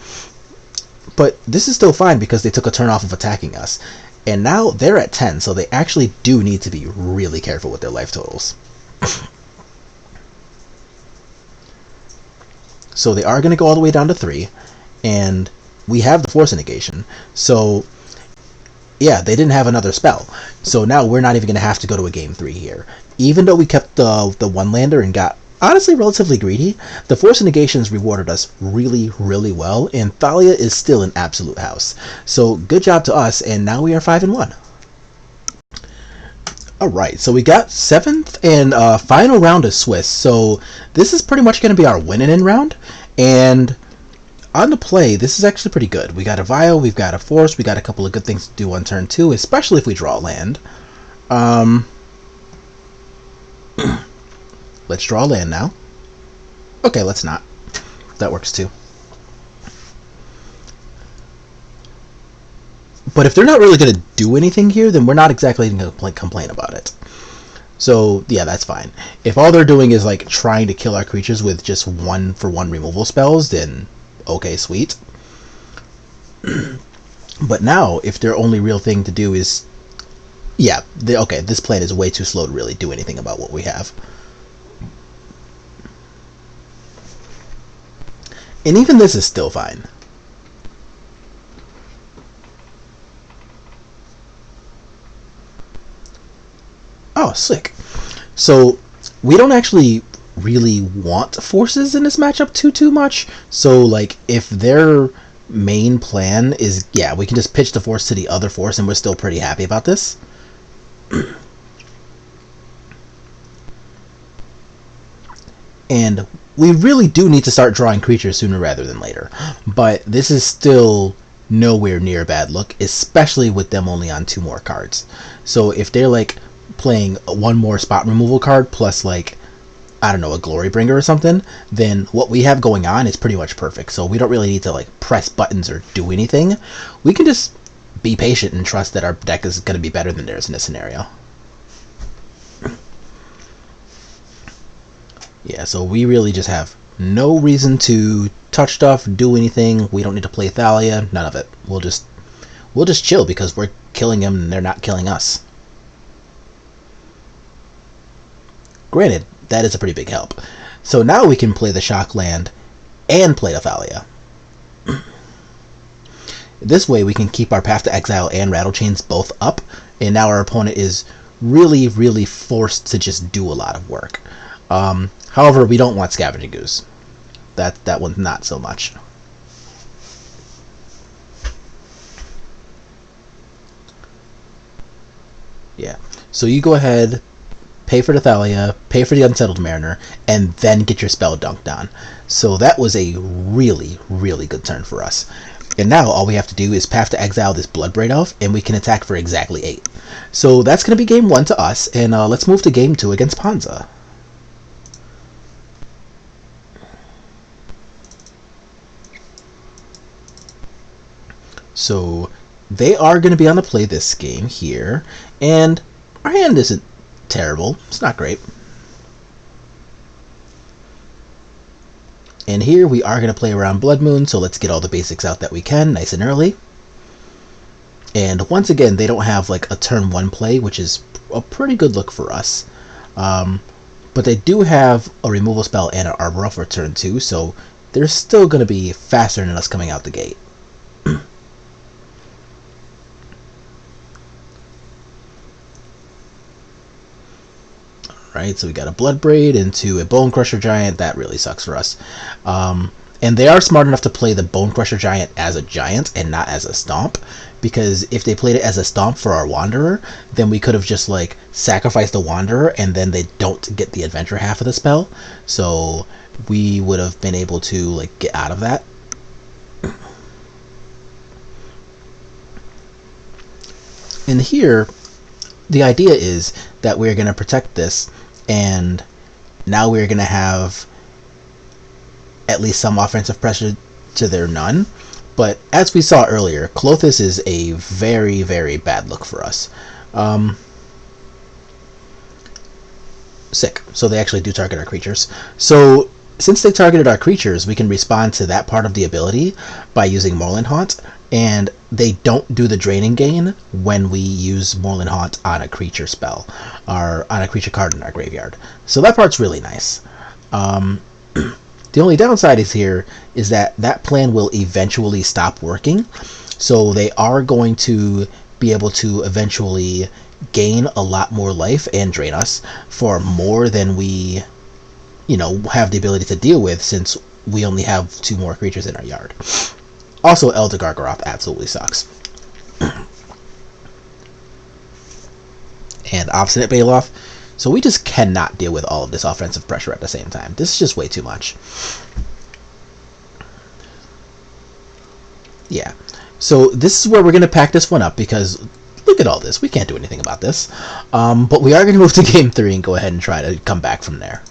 But this is still fine because they took a turn off of attacking us. And now they're at 10, so they actually do need to be really careful with their life totals. So they are going to go all the way down to 3, and we have the Force Negation. So, yeah, they didn't have another spell. So now we're not even going to have to go to a game 3 here. Even though we kept the one-lander and got, honestly, relatively greedy, the Force Negations rewarded us really, really well, and Thalia is still an absolute house. So good job to us, and now we are 5-1. Alright, so we got 7th and final round of Swiss, so this is pretty much going to be our winning round, and on the play, this is actually pretty good. We got a Vial, we've got a Force, we got a couple of good things to do on turn 2, especially if we draw land. Let's draw land now. Okay, let's not. That works too. But if they're not really going to do anything here, then we're not exactly going to complain about it. So, yeah, that's fine. If all they're doing is, like, trying to kill our creatures with just 1-for-1 removal spells, then okay, sweet. But now, if their only real thing to do is... Yeah, okay, this plan is way too slow to really do anything about what we have. And even this is still fine. Oh, sick. So, we don't actually really want forces in this matchup too much. So, like, if their main plan is, yeah, we can just pitch the force to the other force and we're still pretty happy about this. And we really do need to start drawing creatures sooner rather than later. But this is still nowhere near a bad look, especially with them only on 2 more cards. So if they're like playing 1 more spot removal card plus like, I don't know, a Glory Bringer or something, then what we have going on is pretty much perfect. So we don't really need to like press buttons or do anything. We can just be patient and trust that our deck is going to be better than theirs in this scenario. Yeah, so we really just have no reason to touch stuff, do anything. We don't need to play Thalia, none of it. We'll just chill because we're killing them and they're not killing us. Granted, that is a pretty big help. So now we can play the Shock Land and play the Thalia. This way we can keep our Path to Exile and Rattle Chains both up, and now our opponent is really, really forced to just do a lot of work. However, we don't want Scavenging Goose. That one's not so much. Yeah. So you go ahead, pay for the Thalia, pay for the Unsettled Mariner, and then get your spell dunked on. So that was a really, really good turn for us. And now all we have to do is Path to Exile this Bloodbraid Elf, and we can attack for exactly 8. So that's going to be game 1 to us, and let's move to game 2 against Ponza. So they are going to be on the play this game here, and our hand isn't terrible. It's not great. And here we are going to play around Blood Moon, so let's get all the basics out that we can nice and early. And once again, they don't have like a turn 1 play, which is a pretty good look for us. But they do have a removal spell and an Arbor for turn 2, so they're still going to be faster than us coming out the gate. right? So we got a Blood Braid into a Bone Crusher Giant. That really sucks for us. And they are smart enough to play the Bone Crusher Giant as a giant and not as a stomp, because if they played it as a stomp for our Wanderer, then we could have just like sacrificed the Wanderer and then they don't get the adventure half of the spell. So we would have been able to like get out of that. And here, the idea is that we're going to protect this, and now we're going to have at least some offensive pressure to their none. But as we saw earlier, Klothys is a very, very bad look for us. Sick. So they actually do target our creatures. So since they targeted our creatures, we can respond to that part of the ability by using Moorland Haunt, and they don't do the draining gain when we use Moorland Haunt on a creature spell, or on a creature card in our graveyard. So that part's really nice. The only downside is that that plan will eventually stop working, so they are going to be able to eventually gain a lot more life and drain us for more than we, have the ability to deal with, since we only have 2 more creatures in our yard. Also, Elder Gargaroth absolutely sucks. And Obstinate Baloth. So we just cannot deal with all of this offensive pressure at the same time. This is just way too much. Yeah. So this is where we're going to pack this one up, because look at all this. We can't do anything about this. But we are going to move to Game 3 and go ahead and try to come back from there.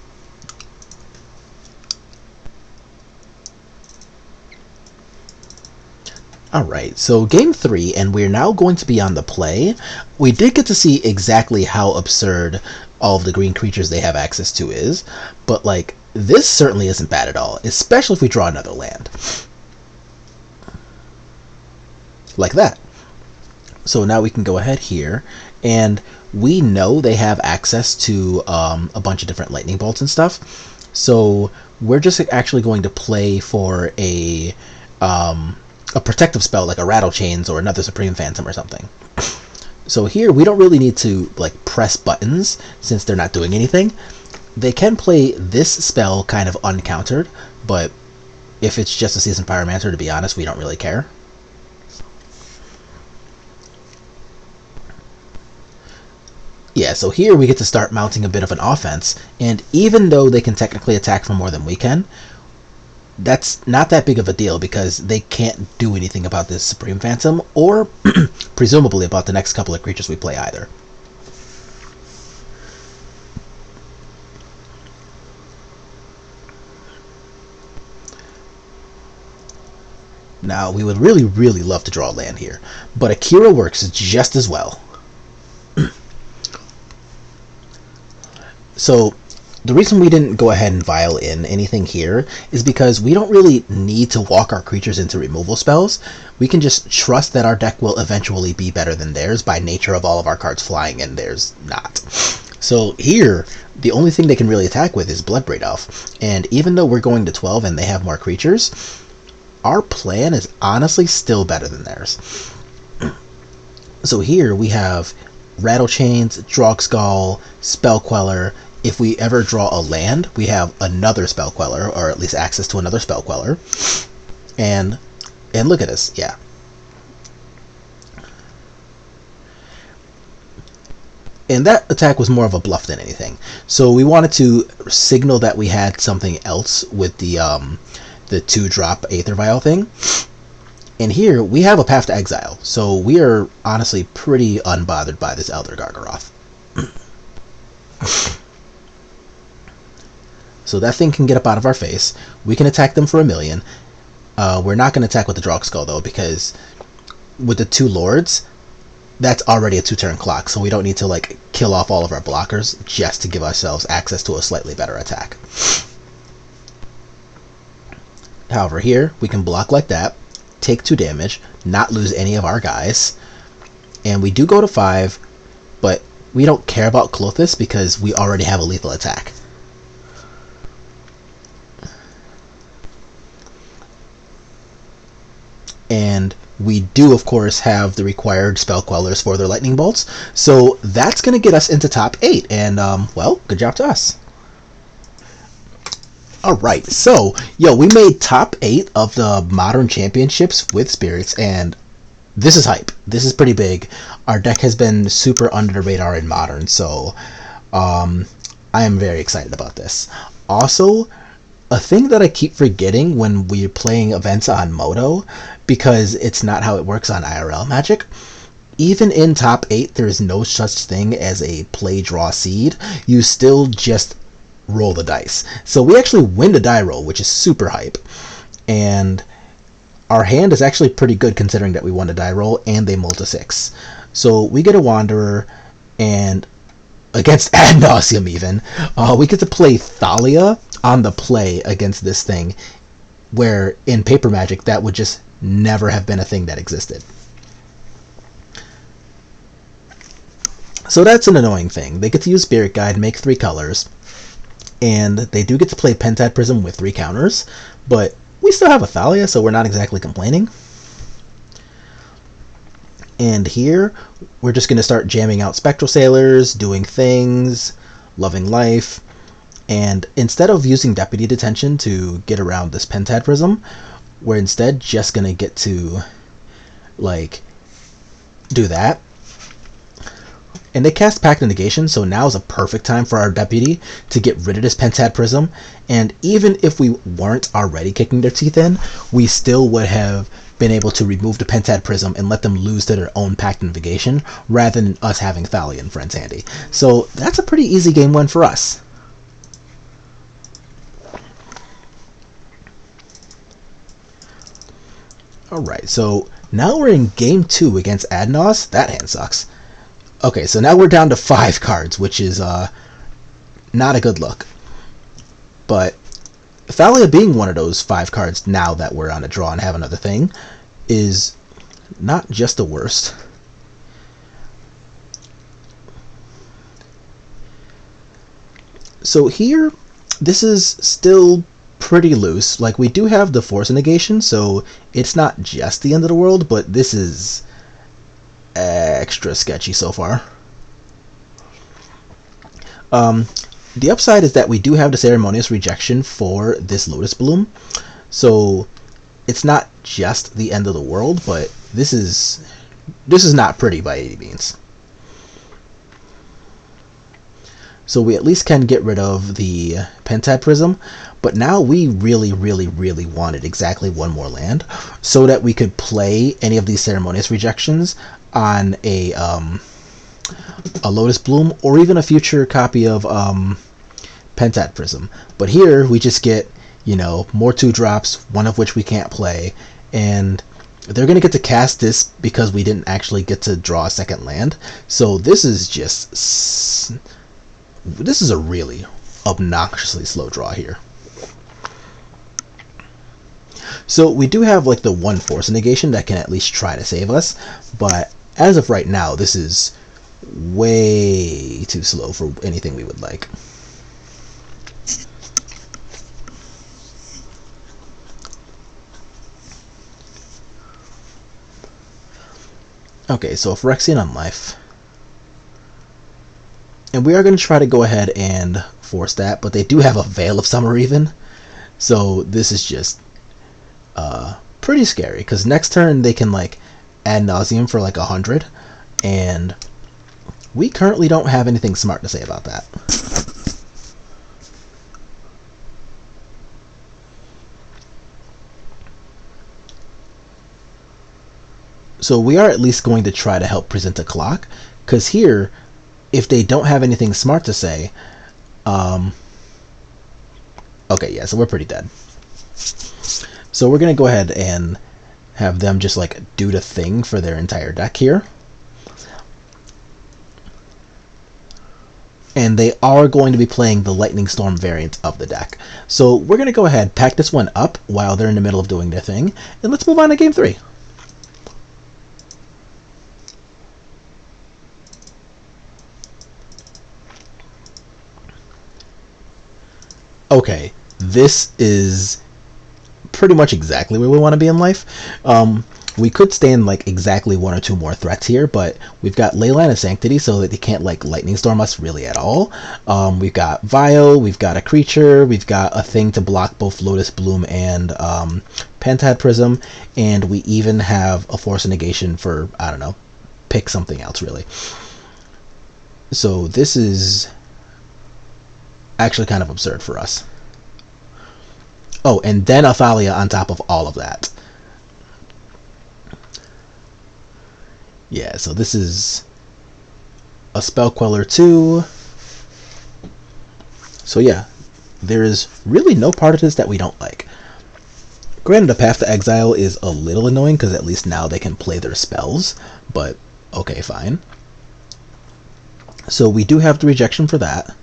Alright, so Game 3, and we're now going to be on the play. We did get to see exactly how absurd all of the green creatures they have access to is, but like, this certainly isn't bad at all, especially if we draw another land. Like that. So now we can go ahead here, and we know they have access to a bunch of different lightning bolts and stuff, so we're just actually going to play for a protective spell like a Rattle Chains or another Supreme Phantom or something. So here we don't really need to like press buttons since they're not doing anything. They can play this spell kind of uncountered, but if it's just a Seasoned Pyromancer, to be honest, we don't really care. Yeah, so here we get to start mounting a bit of an offense, and even though they can technically attack for more than we can, that's not that big of a deal because they can't do anything about this Supreme Phantom, or presumably about the next couple of creatures we play either. Now, we would really, really love to draw a land here, but Akira works just as well. So, the reason we didn't go ahead and vial in anything here is because we don't really need to walk our creatures into removal spells. We can just trust that our deck will eventually be better than theirs by nature of all of our cards flying and theirs not. So here, the only thing they can really attack with is Bloodbraid Elf, and even though we're going to 12 and they have more creatures, our plan is honestly still better than theirs. So here we have Rattle Chains, Drogskull, Spell Queller. If we ever draw a land, we have another Spell Queller, or at least access to another Spell Queller. And look at this, yeah. And that attack was more of a bluff than anything. So we wanted to signal that we had something else with the 2-drop Aether Vial thing. And here, we have a Path to Exile, so we are honestly pretty unbothered by this Elder Gargaroth. So that thing can get up out of our face. We can attack them for 1,000,000. We're not going to attack with the Drogskull, though, because with the 2 Lords, that's already a 2-turn clock, so we don't need to like kill off all of our blockers just to give ourselves access to a slightly better attack. However, here, we can block like that, take 2 damage, not lose any of our guys, and we do go to 5, but we don't care about Klothys because we already have a lethal attack. And we do, of course, have the required spell quellers for their lightning bolts. So that's going to get us into top 8. And, well, good job to us. Alright, so, we made top 8 of the Modern Championships with Spirits, and this is hype. This is pretty big. Our deck has been super under the radar in Modern, so I am very excited about this. Also, a thing that I keep forgetting when we're playing events on Moto, because it's not how it works on IRL Magic, even in top 8, there is no such thing as a play draw seed. You still just roll the dice. So we actually win the die roll, which is super hype. And our hand is actually pretty good considering that we won a die roll and they mulled a 6. So we get a Wanderer, and against Ad Nauseam even, we get to play Thalia on the play against this thing, where in Paper Magic that would just never have been a thing that existed. So that's an annoying thing. They get to use Spirit Guide, make 3 colors, and they do get to play Pentad Prism with 3 counters, but we still have a Thalia, so we're not exactly complaining. And here, we're just going to start jamming out Spectral Sailors, doing things, Loving Life, and instead of using Deputy Detention to get around this Pentad Prism, we're instead just going to get to, like, do that. And they cast Pact of Negation, so now is a perfect time for our Deputy to get rid of this Pentad Prism, and even if we weren't already kicking their teeth in, we still would have been able to remove the Pentad Prism and let them lose to their own Pact of Negation, rather than us having Thalia and Friends handy. So that's a pretty easy game win for us. Alright, so now we're in game 2 against Ad Naus. That hand sucks. Okay, so now we're down to 5 cards, which is not a good look. But Thalia being one of those 5 cards now that we're on a draw and have another thing is not just the worst. So here, this is still pretty loose. Like, we do have the Force Negation, so it's not just the end of the world, but this is extra sketchy so far. The upside is that we do have the Ceremonious Rejection for this Lotus Bloom, so it's not just the end of the world, but this is not pretty by any means. So we at least can get rid of the Pentad Prism, but now we really wanted exactly 1 more land so that we could play any of these Ceremonious Rejections on a Lotus Bloom, or even a future copy of Pentad Prism. But here we just get, more 2-drops, one of which we can't play, and they're going to get to cast this because we didn't actually get to draw a second land. So this is a really obnoxiously slow draw here. So we do have like the 1 Force Negation that can at least try to save us, but as of right now, this is way too slow for anything we would like. Okay, so Phyrexian Unlife. And we are going to try to go ahead and force that, but they do have a Veil of Summer even, so this is just pretty scary, because next turn they can like Ad Nauseam for like 100, and we currently don't have anything smart to say about that. So we are at least going to try to help present a clock, because here, if they don't have anything smart to say, okay, yeah, so we're pretty dead. So we're going to go ahead and have them just like do the thing for their entire deck here. And they are going to be playing the Lightning Storm variant of the deck. So we're going to go ahead, pack this one up while they're in the middle of doing their thing, and let's move on to game 3. Okay, this is pretty much exactly where we want to be in life. We could stand like exactly one or two more threats here, but we've got Leyline of Sanctity so that they can't like lightning storm us really at all. We've got Vial, we've got a creature, we've got a thing to block both Lotus Bloom and Pentad Prism, and we even have a Force of Negation for, I don't know, pick something else really. So this is actually kind of absurd for us. Oh, and then Athalia on top of all of that. Yeah, so this is a Spell Queller too. So yeah, there is really no part of this that we don't like. Granted, a Path to Exile is a little annoying because at least now they can play their spells, but okay, fine. So we do have the rejection for that.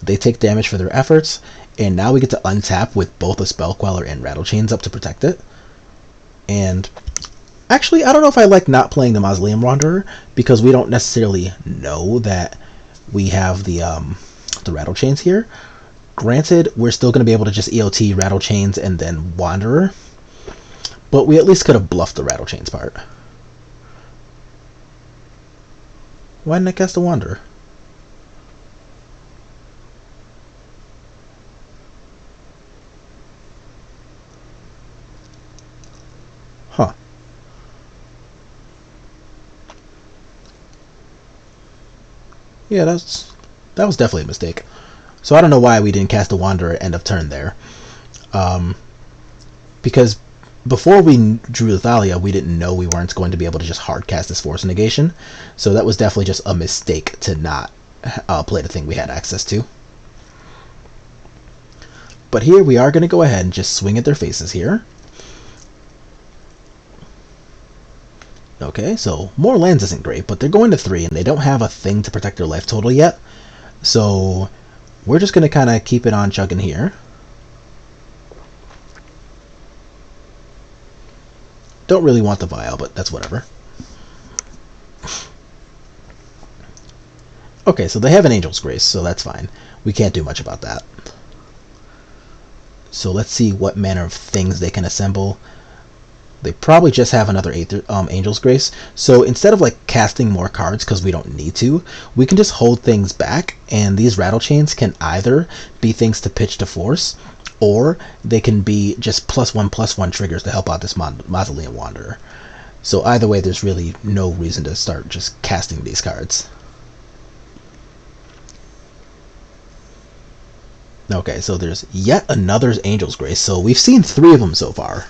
They take damage for their efforts, and now we get to untap with both a Spell Queller and Rattlechains up to protect it. And actually, I don't know if I like not playing the Mausoleum Wanderer, because we don't necessarily know that we have the Rattlechains here. Granted, we're still going to be able to just EOT Rattlechains and then Wanderer, but we at least could have bluffed the Rattlechains part. Why didn't I cast a Wanderer? Huh. Yeah, that was definitely a mistake. So I don't know why we didn't cast a Wanderer at end of turn there. Because before we drew Thalia, we didn't know we weren't going to be able to just hard cast this Force Negation. So that was definitely just a mistake to not play the thing we had access to. But here we are going to go ahead and just swing at their faces here. Okay, so more lands isn't great, but they're going to 3, and they don't have a thing to protect their life total yet. So we're just going to kind of keep it on chugging here. Don't really want the Vial, but that's whatever. Okay, so they have an Angel's Grace, so that's fine. We can't do much about that. So let's see what manner of things they can assemble. They probably just have another Angel's Grace. So instead of like casting more cards because we don't need to, we can just hold things back, and these Rattlechains can either be things to pitch to force, or they can be just +1/+1 triggers to help out this Mausoleum Wanderer. So either way, there's really no reason to start just casting these cards. Okay, so there's yet another Angel's Grace. So we've seen 3 of them so far.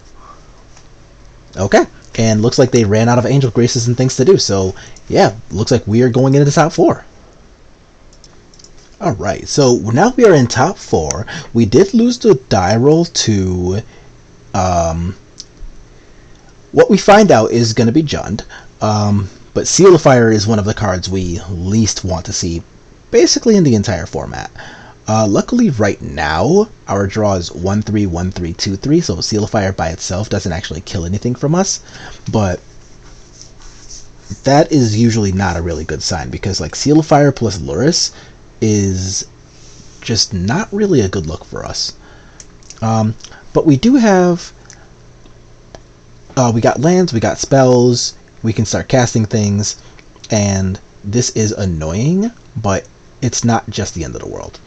Okay, and looks like they ran out of Angel Graces and things to do, so yeah, looks like we are going into the top 4. Alright, so now we are in top 4. We did lose the die roll to, what we find out is going to be Jund, but Seal of Fire is one of the cards we least want to see, basically in the entire format. Luckily, right now, our draw is 1-3, 1-3, 2-3, so Seal of Fire by itself doesn't actually kill anything from us, but that is usually not a really good sign, because like Seal of Fire plus Luris is just not really a good look for us. But we do have, we got lands, we got spells, we can start casting things, and this is annoying, but it's not just the end of the world.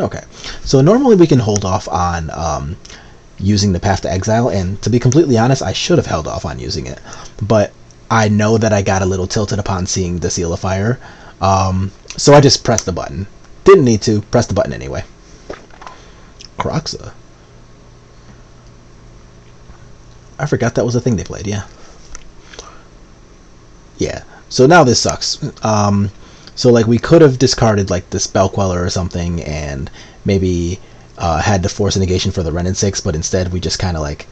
Okay, so normally we can hold off on using the Path to Exile, and to be completely honest, I should have held off on using it, but I know that I got a little tilted upon seeing the Seal of Fire, so I just pressed the button. Didn't need to, press the button anyway. Kroxa. I forgot that was a thing they played, yeah. Yeah, so now this sucks. So like we could have discarded like the Spell Queller or something, and maybe had the Force Negation for the Ren and 6, but instead we just kind of like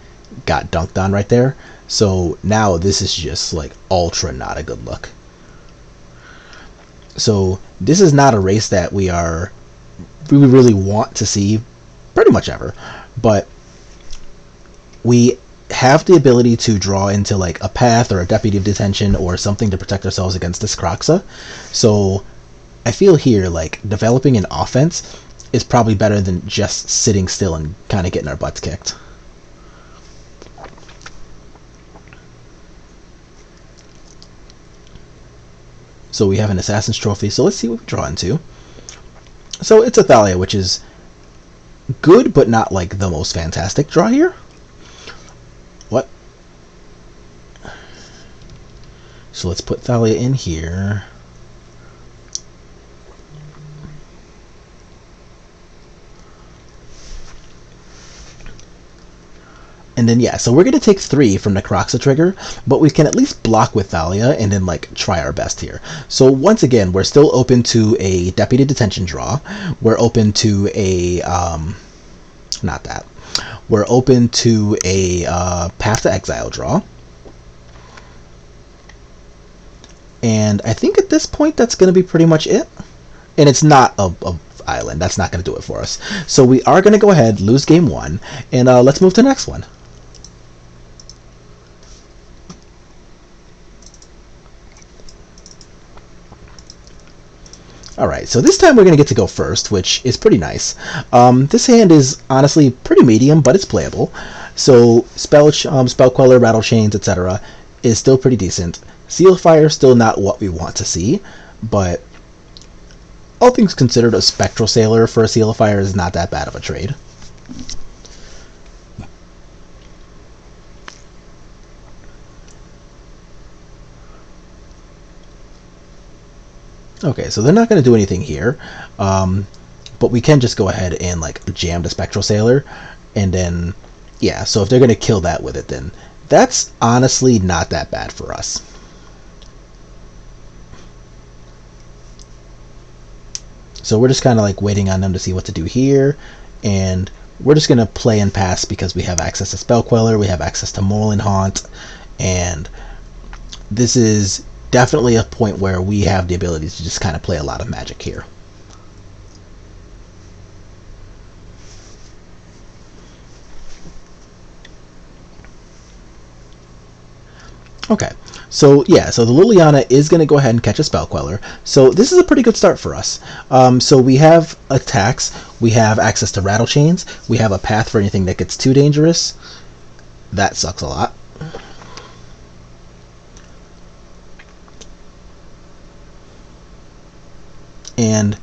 got dunked on right there. So now this is just like ultra not a good look. So this is not a race that we really want to see pretty much ever, but we have the ability to draw into like a Path or a Deputy of Detention or something to protect ourselves against this Kroxa. So I feel here like developing an offense is probably better than just sitting still and kind of getting our butts kicked. So we have an Assassin's Trophy, so let's see what we draw into. So it's a Thalia, which is good, but not like the most fantastic draw here. What? So let's put Thalia in here. And then, yeah, so we're going to take 3 from Necroxa trigger, but we can at least block with Thalia and then, like, try our best here. So, once again, we're still open to a Deputy Detention draw. We're open to a, not that. We're open to a Path to Exile draw. And I think at this point, that's going to be pretty much it. And it's not a island. That's not going to do it for us. So, we are going to go ahead, lose game 1, and let's move to the next one. Alright, so this time we're going to get to go first, which is pretty nice. This hand is honestly pretty medium, but it's playable. So Spell Queller, Rattle Chains, etc. is still pretty decent. Seal Fire still not what we want to see, but all things considered, a Spectral Sailor for a Seal of Fire is not that bad of a trade. Okay, so they're not going to do anything here, but we can just go ahead and like jam the Spectral Sailor, and then, yeah, so if they're going to kill that with it, then that's honestly not that bad for us. So we're just kind of like waiting on them to see what to do here, and we're just going to play and pass because we have access to Spell Queller, we have access to Moorland Haunt, and this is definitely a point where we have the ability to just kind of play a lot of Magic here. Okay, so yeah, so the Liliana is going to go ahead and catch a Spell Queller. So this is a pretty good start for us. So we have attacks, we have access to Rattle Chains, we have a path for anything that gets too dangerous. That sucks a lot. And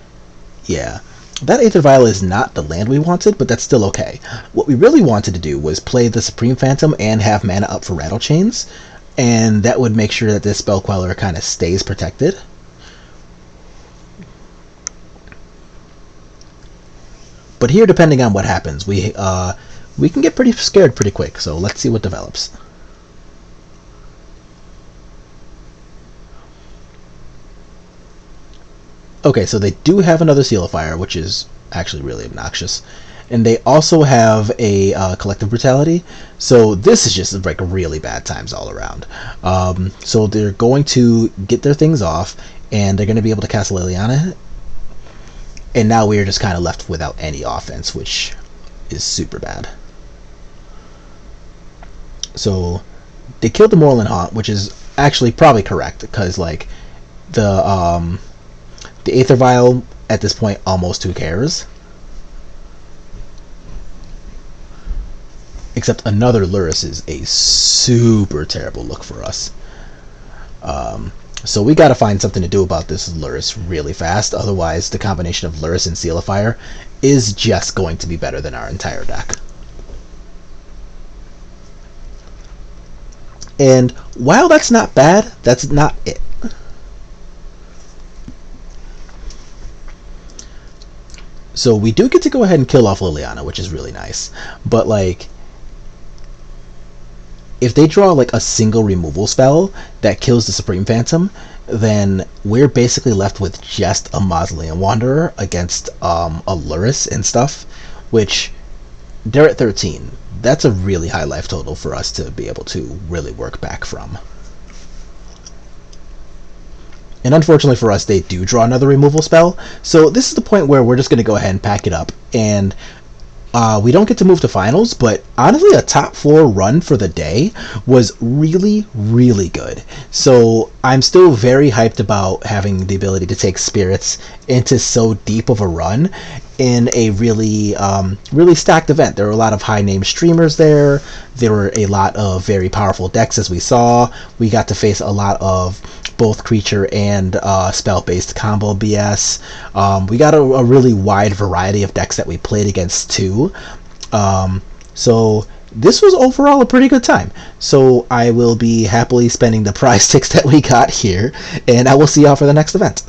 yeah, that Aether Vial is not the land we wanted, but that's still okay. What we really wanted to do was play the Supreme Phantom and have mana up for Rattle Chains, and that would make sure that this Spell Queller kind of stays protected. But here, depending on what happens, we can get pretty scared pretty quick, so let's see what develops. Okay, so they do have another Seal of Fire, which is actually really obnoxious. And they also have a Collective Brutality, so this is just like really bad times all around. So they're going to get their things off, and they're going to be able to cast Liliana. And now we are just kind of left without any offense, which is super bad. So they killed the Moorland Haunt, which is actually probably correct, because like the Aether Vial at this point, almost who cares? Except another Lurrus is a super terrible look for us. So we gotta find something to do about this Lurrus really fast, otherwise the combination of Lurrus and Seal of Fire is just going to be better than our entire deck. And while that's not bad, that's not it. So we do get to go ahead and kill off Liliana, which is really nice. But like, if they draw like a single removal spell that kills the Supreme Phantom, then we're basically left with just a Mausoleum Wanderer against a Lurrus and stuff, which they're at 13. That's a really high life total for us to be able to really work back from. And unfortunately for us, they do draw another removal spell. So this is the point where we're just going to go ahead and pack it up. And we don't get to move to finals, but honestly, a top 4 run for the day was really, really good. So I'm still very hyped about having the ability to take spirits into so deep of a run in a really stacked event. There were a lot of high name streamers there. There were a lot of very powerful decks, as we saw. We got to face a lot of both creature and spell based combo BS. We got a really wide variety of decks that we played against too. So this was overall a pretty good time. So I will be happily spending the prize sticks that we got here, and I will see y'all for the next event.